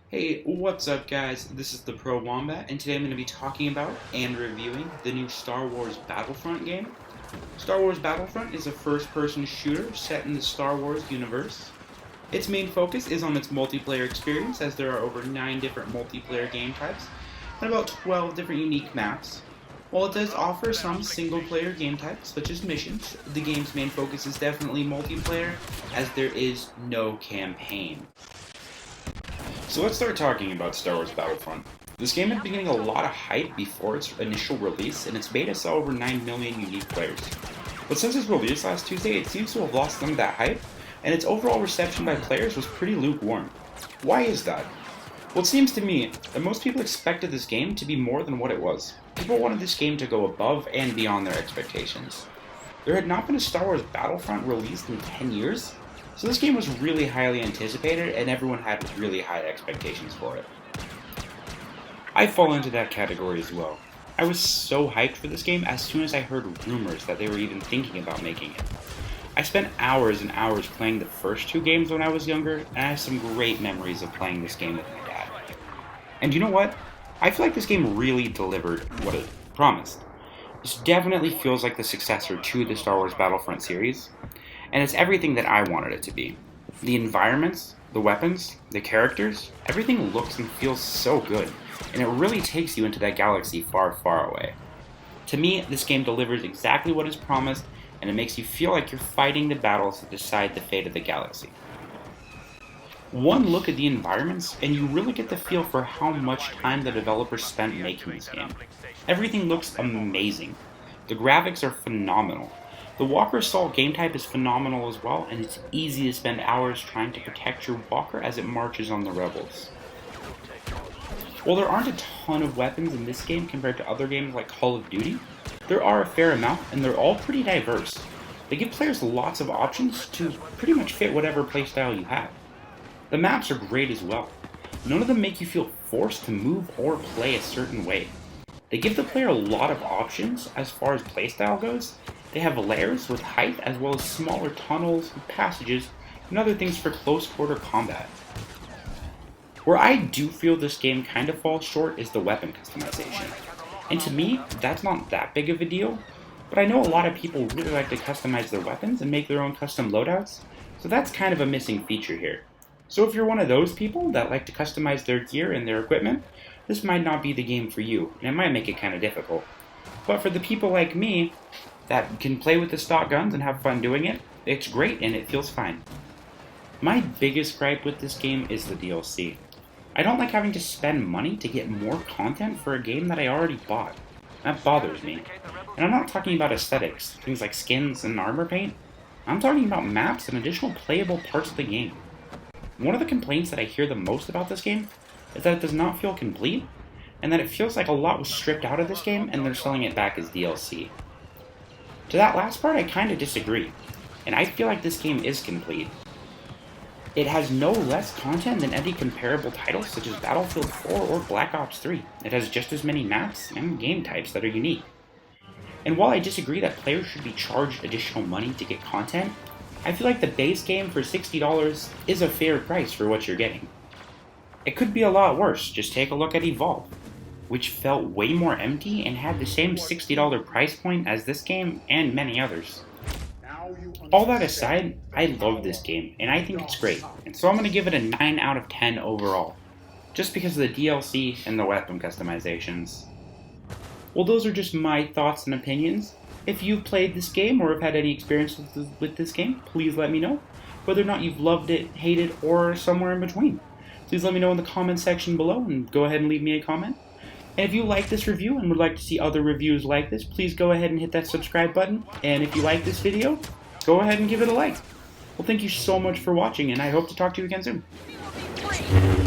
Hey, what's up guys? This is the Pro Wombat, and today I'm going to be talking about and reviewing the new Star Wars Battlefront game. Star Wars Battlefront is a first-person shooter set in the Star Wars universe. Its main focus is on its multiplayer experience, as there are over 9 different multiplayer game types, and about 12 different unique maps. While it does offer some single-player game types, such as missions, the game's main focus is definitely multiplayer, as there is no campaign. So let's start talking about Star Wars Battlefront. This game had been getting a lot of hype before its initial release, and its beta saw over 9 million unique players. But since its release last Tuesday, it seems to have lost some of that hype, and its overall reception by players was pretty lukewarm. Why is that? Well, it seems to me that most people expected this game to be more than what it was. People wanted this game to go above and beyond their expectations. There had not been a Star Wars Battlefront released in 10 years, so this game was really highly anticipated and everyone had really high expectations for it. I fall into that category as well. I was so hyped for this game as soon as I heard rumors that they were even thinking about making it. I spent hours and hours playing the first 2 games when I was younger, and I have some great memories of playing this game with my dad. And you know what? I feel like this game really delivered what it promised. This definitely feels like the successor to the Star Wars Battlefront series, and it's everything that I wanted it to be. The environments, the weapons, the characters, everything looks and feels so good, and it really takes you into that galaxy far, far away. To me, this game delivers exactly what is promised, and it makes you feel like you're fighting the battles that decide the fate of the galaxy. One look at the environments, and you really get the feel for how much time the developers spent making this game. Everything looks amazing. The graphics are phenomenal. The Walker Assault game type is phenomenal as well, and it's easy to spend hours trying to protect your Walker as it marches on the rebels. While there aren't a ton of weapons in this game compared to other games like Call of Duty, there are a fair amount, and they're all pretty diverse. They give players lots of options to pretty much fit whatever playstyle you have. The maps are great as well. None of them make you feel forced to move or play a certain way. They give the player a lot of options as far as playstyle goes. They have layers with height as well as smaller tunnels, passages, and other things for close quarter combat. Where I do feel this game kind of falls short is the weapon customization. And to me, that's not that big of a deal, but I know a lot of people really like to customize their weapons and make their own custom loadouts, so that's kind of a missing feature here. So if you're one of those people that like to customize their gear and their equipment, this might not be the game for you, and it might make it kind of difficult. But for the people like me that can play with the stock guns and have fun doing it, it's great and it feels fine. My biggest gripe with this game is the DLC. I don't like having to spend money to get more content for a game that I already bought. That bothers me. And I'm not talking about aesthetics, things like skins and armor paint. I'm talking about maps and additional playable parts of the game. One of the complaints that I hear the most about this game is that it does not feel complete, and that it feels like a lot was stripped out of this game and they're selling it back as DLC. To that last part, I kind of disagree, and I feel like this game is complete. It has no less content than any comparable titles such as Battlefield 4 or Black Ops 3. It has just as many maps and game types that are unique. And while I disagree that players should be charged additional money to get content, I feel like the base game for $60 is a fair price for what you're getting. It could be a lot worse. Just take a look at Evolve, which felt way more empty and had the same $60 price point as this game and many others. All that aside, I love this game, and I think it's great, and so I'm going to give it a 9 out of 10 overall, just because of the DLC and the weapon customizations. Well, those are just my thoughts and opinions. If you've played this game or have had any experience with this game, please let me know, whether or not you've loved it, hated, or somewhere in between. Please let me know in the comment section below, and go ahead and leave me a comment. And if you like this review and would like to see other reviews like this, please go ahead and hit that subscribe button. And if you like this video, go ahead and give it a like. Well, thank you so much for watching, and I hope to talk to you again soon.